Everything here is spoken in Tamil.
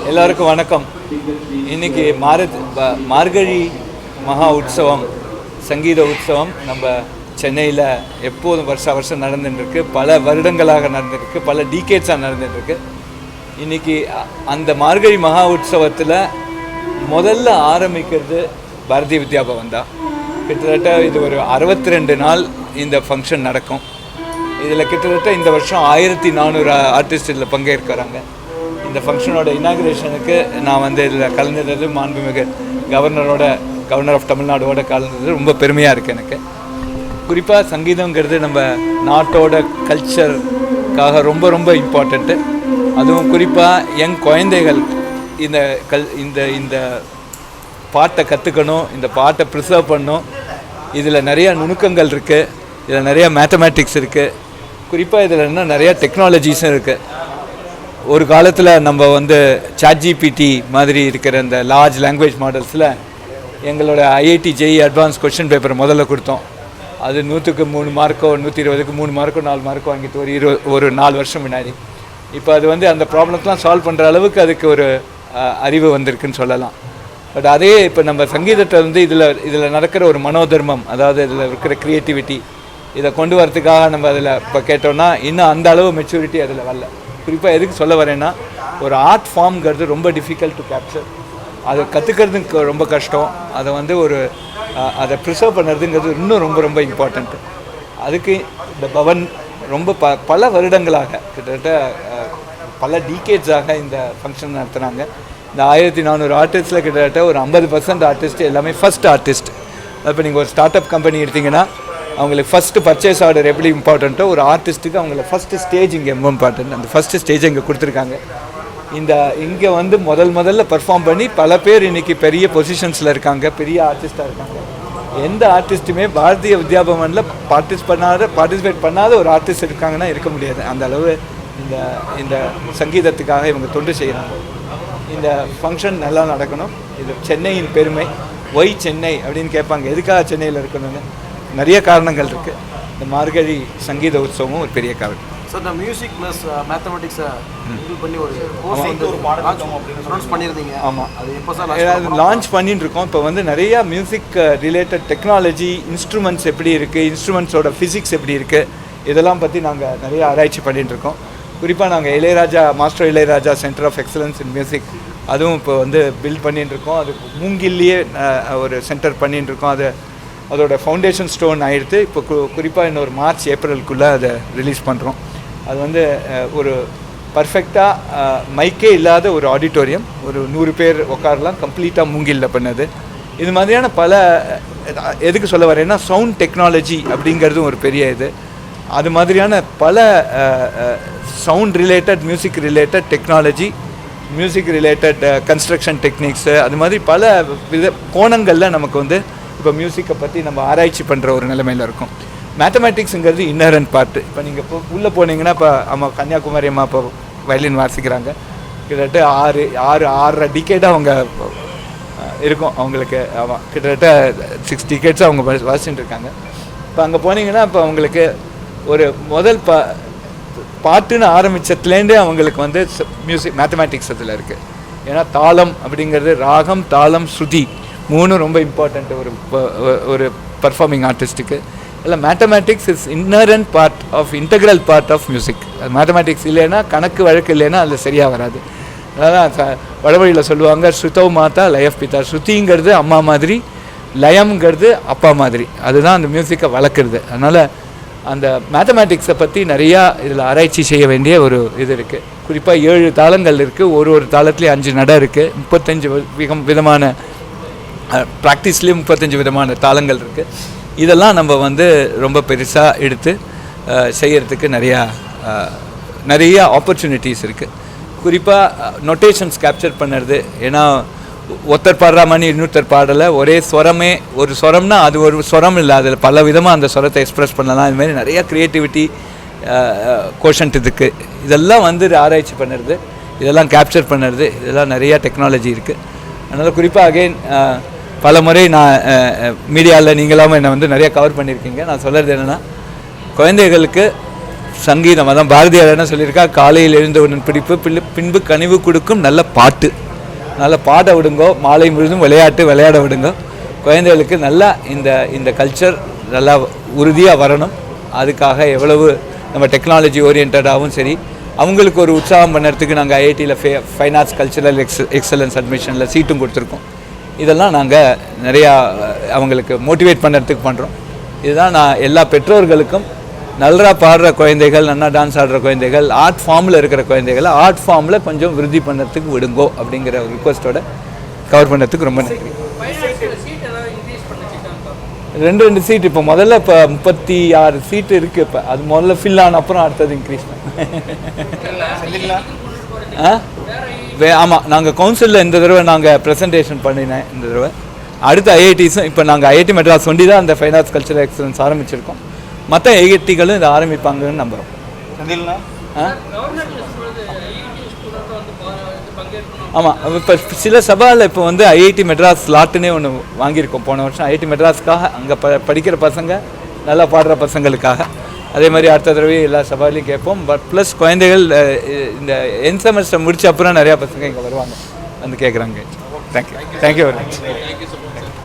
எல்லாருக்கும் வணக்கம். இன்றைக்கி மார்கழி மகா உற்சவம், சங்கீத உற்சவம் நம்ம சென்னையில் எப்போதும் வருஷம் நடந்துட்டுருக்கு. பல வருடங்களாக நடந்துருக்கு, பல டீகேட்ஸாக நடந்துட்டுருக்கு. இன்றைக்கி அந்த மார்கழி மகா உற்சவத்தில் முதல்ல ஆரம்பிக்கிறது பாரதிய வித்யா பவன் தான். கிட்டத்தட்ட இது ஒரு 62 நாள் இந்த ஃபங்க்ஷன் நடக்கும். இதில் கிட்டத்தட்ட இந்த வருஷம் 1400 ஆர்டிஸ்ட் இதில் பங்கேற்கிறாங்க. இந்த ஃபங்க்ஷனோட இனாக்ரேஷனுக்கு நான் இதில் கலந்துறது மாண்புமிகு கவர்னர் ஆஃப் தமிழ்நாடோட கலந்தது ரொம்ப பெருமையாக இருக்குது எனக்கு. குறிப்பாக சங்கீதங்கிறது நம்ம நாட்டோட கல்ச்சருக்காக ரொம்ப ரொம்ப இம்பார்ட்டண்ட்டு. அதுவும் குறிப்பாக யங் குழந்தைகள் இந்த பாட்டை கற்றுக்கணும், இந்த பாட்டை ப்ரிசர்வ் பண்ணணும். இதில் நிறையா நுணுக்கங்கள் இருக்குது, இதில் நிறையா மேத்தமேட்டிக்ஸ் இருக்குது. குறிப்பாக இதில் இன்னும் நிறையா டெக்னாலஜிஸும் இருக்குது. ஒரு காலத்தில் நம்ம ChatGPT மாதிரி இருக்கிற இந்த லார்ஜ் லாங்குவேஜ் மாடல்ஸில் எங்களோட IIT JEE advance question paper முதல்ல கொடுத்தோம். அது 100க்கு 3 மார்க்கோ 120க்கு 3 மார்க்கோ 4 மார்க்கோ வாங்கிட்டு ஒரு 4 வருஷம் முன்னாடி. இப்போ அது அந்த ப்ராப்ளம்ஸ்லாம் சால்வ் பண்ணுற அளவுக்கு அதுக்கு ஒரு அறிவு வந்திருக்குன்னு சொல்லலாம். பட் அதே இப்போ நம்ம சங்கீதத்தை இதில் நடக்கிற ஒரு மனோதர்மம், அதாவது இதில் இருக்கிற க்ரியேட்டிவிட்டி, இதை கொண்டு வரதுக்காக நம்ம அதில் இப்போ கேட்டோம்னா இன்னும் அந்த அளவு மெச்சூரிட்டி அதில் வரல. குறிப்பாக எதுக்கு சொல்ல வரேன்னா, ஒரு ஆர்ட் ஃபார்ம்ங்கிறது ரொம்ப டிஃபிகல்ட் டு கேப்சர். அதை கற்றுக்கிறதுக்கு ரொம்ப கஷ்டம். அதை அதை ப்ரிசர்வ் பண்ணுறதுங்கிறது இன்னும் ரொம்ப ரொம்ப இம்பார்ட்டண்ட்டு. அதுக்கு இந்த பவன் ரொம்ப பல வருடங்களாக, கிட்டத்தட்ட பல டீகேட்ஸாக இந்த ஃபங்க்ஷன் நடத்துனாங்க. இந்த 1400 ஆர்டிஸ்ட்டில் கிட்டத்தட்ட ஒரு 50% ஆர்டிஸ்ட் எல்லாமே ஃபஸ்ட் ஆர்டிஸ்ட். இப்போ நீங்கள் ஒரு ஸ்டார்ட் அப் கம்பெனி எடுத்திங்கன்னா அவங்களுக்கு ஃபஸ்ட்டு பர்ச்சேஸ் ஆர்டர் எப்படி இம்பார்ட்டண்ட்டோ, ஒரு ஆர்டிஸ்ட்டுக்கு அவங்களுக்கு ஃபஸ்ட்டு ஸ்டேஜ் இங்கே ரொம்ப இம்பார்ட்டன்ட். அந்த ஃபஸ்ட்டு ஸ்டேஜ் இங்கே கொடுத்துருக்காங்க. இங்கே முதல்ல பர்ஃபார்ம் பண்ணி பல பேர் இன்றைக்கி பெரிய பொசிஷன்ஸில் இருக்காங்க, பெரிய ஆர்டிஸ்ட்டாக இருக்காங்க. எந்த ஆர்டிஸ்ட்டுமே பாரதிய வித்யா பவனில் பார்ட்டிசிபேட் பண்ணாத ஒரு ஆர்டிஸ்ட் இருக்காங்கன்னா இருக்க முடியாது. அந்த அளவு இந்த சங்கீதத்துக்காக இவங்க தொண்டு செய்கிறாங்க. இந்த ஃபங்க்ஷன் நல்லா நடக்கணும். இது சென்னையின் பெருமை. ஒய் சென்னை அப்படின்னு கேட்பாங்க, எதுக்காக சென்னையில் இருக்கணும்னு. நிறைய காரணங்கள் இருக்குது. இந்த மார்கழி சங்கீத உற்சவமும் ஒரு பெரிய காரணம். சார், இந்த மியூசிக் ப்ளஸ் மேத்தமெட்டிக்ஸை பண்ணி ஒரு கோர்ஸ் லான்ச் பண்ணியிருந்தீங்க. ஆமாம், அது எப்போ சார் அது லான்ச் பண்ணிட்டு இருக்கோம். இப்போ நிறையா மியூசிக் ரிலேட்டட் டெக்னாலஜி, இன்ஸ்ட்ருமெண்ட்ஸ் எப்படி இருக்குது, இன்ஸ்ட்ருமெண்ட்ஸோட ஃபிசிக்ஸ் எப்படி இருக்குது, இதெல்லாம் பற்றி நாங்கள் நிறைய ஆராய்ச்சி பண்ணிட்டு இருக்கோம். குறிப்பாக நாங்கள் master Ilaiyaraaja centre of excellence in music அதுவும் இப்போ பில்ட் பண்ணிட்டு இருக்கோம். அது மூங்கில்லையே ஒரு சென்டர் பண்ணிட்டு இருக்கோம். அதோட ஃபவுண்டேஷன் ஸ்டோன் ஆகிடுத்து. இப்போ குறிப்பாக இன்னொரு மார்ச் ஏப்ரலுக்குள்ளே அதை ரிலீஸ் பண்ணுறோம். அது ஒரு பர்ஃபெக்டாக மைக்கே இல்லாத ஒரு ஆடிட்டோரியம், ஒரு 100 பேர் உட்காரலாம், கம்ப்ளீட்டாக மூங்கிலில் பண்ணது. இது மாதிரியான பல, எதுக்கு சொல்ல வரேன்னா, சவுண்ட் டெக்னாலஜி அப்படிங்கிறதும் ஒரு பெரிய இது. அது மாதிரியான பல sound related, music related technology, music related construction techniques, அது மாதிரி பல கோணங்களில் நமக்கு இப்போ மியூசிக்கை பற்றி நம்ம ஆராய்ச்சி பண்ணுற ஒரு நிலைமையில் இருக்கும். மேத்தமேட்டிக்ஸுங்கிறது இன்னரண்ட் பார்ட்டு. இப்போ நீங்கள் இப்போ உள்ளே போனீங்கன்னா, இப்போ கன்னியாகுமரி அம்மா இப்போ வயலின் வாசிக்கிறாங்க. கிட்டத்தட்ட 6.5 டிகேடாக அவங்க இருக்கும் அவங்களுக்கு. ஆமாம், கிட்டத்தட்ட 6 டிகேட்ஸாக அவங்க வாசிச்சுட்டு இருக்காங்க. இப்போ அங்கே போனீங்கன்னா இப்போ அவங்களுக்கு ஒரு முதல் பாட்டுன்னு ஆரம்பித்ததுலேருந்தே அவங்களுக்கு மியூசிக் மேத்தமேட்டிக்ஸ் அதில் இருக்குது. ஏன்னா தாளம் அப்படிங்கிறது, ராகம், தாளம், ஸ்ருதி 3 ரொம்ப இம்பார்ட்டண்ட் ஒரு பர்ஃபார்மிங் ஆர்டிஸ்ட்டுக்கு. இல்லை, mathematics is inherent part of, integral part of music. அது மேத்தமேட்டிக்ஸ் இல்லைன்னா, கணக்கு வழக்கு இல்லைன்னா அதில் சரியாக வராது. அதான் வடமொழியில் சொல்லுவாங்க, ஸ்ருதோ மாதா லயஃப் பிதா. ஸ்ருதிங்கிறது அம்மா மாதிரி, லயம்ங்கிறது அப்பா மாதிரி. அதுதான் அந்த மியூசிக்கை வளர்க்குறது. அதனால் அந்த மேத்தமேட்டிக்ஸை பற்றி நிறையா இதில் ஆராய்ச்சி செய்ய வேண்டிய ஒரு இது இருக்குது. குறிப்பாக 7 தாளங்கள் இருக்குது. ஒரு தாளத்துலேயும் 5 நடை இருக்குது. 35 விதமான ப்ராக்டிஸ்லேயும் 35 விதமான தாளங்கள் இருக்குது. இதெல்லாம் நம்ம ரொம்ப பெருசாக எடுத்து செய்கிறதுக்கு நிறையா ஆப்பர்ச்சுனிட்டிஸ் இருக்குது. குறிப்பாக நொட்டேஷன்ஸ் கேப்சர் பண்ணுறது. ஏன்னா ஒருத்தர் பாடுற மாதிரி இன்னொருத்தர் பாடலை, ஒரே ஸ்வரமே, ஒரு ஸ்வரம்னா அது ஒரு ஸ்வரம் இல்லை, அதில் பல விதமாக அந்த ஸ்வரத்தை எக்ஸ்ப்ரெஸ் பண்ணலாம். இதுமாதிரி நிறையா க்ரியேட்டிவிட்டி கோஷன்ட் இதுக்கு. இதெல்லாம் ஆராய்ச்சி பண்ணுறது, இதெல்லாம் கேப்சர் பண்ணுறது, இதெல்லாம் நிறையா டெக்னாலஜி இருக்குது. அதனால் குறிப்பாக அகெயின் பல முறை நான் மீடியாவில் நீங்களாமல் என்னை நிறையா கவர் பண்ணியிருக்கீங்க. நான் சொல்கிறது என்னென்னா, குழந்தைகளுக்கு சங்கீதம். அதான் பாரதியார் என்ன சொல்லியிருக்கா, காலையில் எழுந்தவுடன் பிடிப்பு பின்பு கனிவு கொடுக்கும் நல்ல பாட்டு. நல்ல பாட விடுங்கோ, மாலை முழுதும் விளையாட விடுங்கோ. குழந்தைகளுக்கு நல்லா இந்த கல்ச்சர் நல்லா உறுதியாக வரணும். அதுக்காக எவ்வளவு நம்ம டெக்னாலஜி ஓரியன்டாகவும் சரி, அவங்களுக்கு ஒரு உற்சாகம் பண்ணுறதுக்கு நாங்கள் ஐஐடியில் ஃபைன் ஆர்ட்ஸ் கல்ச்சரல் எக்ஸலன்ஸ் அட்மிஷனில் சீட்டும் கொடுத்துருக்கோம். இதெல்லாம் நாங்கள் நிறையா அவங்களுக்கு மோட்டிவேட் பண்ணுறதுக்கு பண்ணுறோம். இதுதான் நான் எல்லா பெற்றோர்களுக்கும் நல்லா பாடுற குழந்தைகள், நல்லா டான்ஸ் ஆடுற குழந்தைகள், ஆர்ட் ஃபார்மில் இருக்கிற குழந்தைகளை ஆர்ட் ஃபார்மில் கொஞ்சம் விருத்தி பண்ணுறதுக்கு விடுங்கோ அப்படிங்கிற ஒரு ரிக்வஸ்ட்டோட கவர் பண்ணுறதுக்கு ரொம்ப நன்றி. 2 சீட் இப்போ முதல்ல 36 சீட்டு இருக்குது. இப்போ அது முதல்ல ஃபில் ஆன அப்புறம் அடுத்தது இன்க்ரீஸ் ஆமாம். நாங்கள் கவுன்சிலில் இந்த தடவை நாங்கள் ப்ரெசன்டேஷன் பண்ணினேன். இந்த தடவை அடுத்த ஐஐடிஸும் இப்போ நாங்கள் ஐஐடி மெட்ராஸ் ஒண்டி தான் அந்த ஃபைன் ஆர்ட்ஸ் கல்ச்சரல் எக்ஸலன்ஸ் ஆரம்பிச்சிருக்கோம். மற்ற ஐஐடிகளும் இதை ஆரம்பிப்பாங்கன்னு நம்புகிறோம். ஆமாம். இப்போ சில சபாவில் இப்போ வந்து ஐஐடி மெட்ராஸ் ஸ்லாட்டுன்னே ஒன்று வாங்கியிருக்கோம் போன வருஷம். ஐஐடி மெட்ராஸ்க்காக அங்கே படிக்கிற பசங்க, நல்லா பாடுற பசங்களுக்காக. அதே மாதிரி அடுத்த தடவை எல்லா சபாலையும் கேட்போம். ப்ளஸ் குழந்தைகள் இந்த என் செமஸ்டர் முடிச்ச அப்புறம் நிறையா பசங்க இங்கே வருவாங்க, வந்து கேட்குறாங்க. Thank you very much.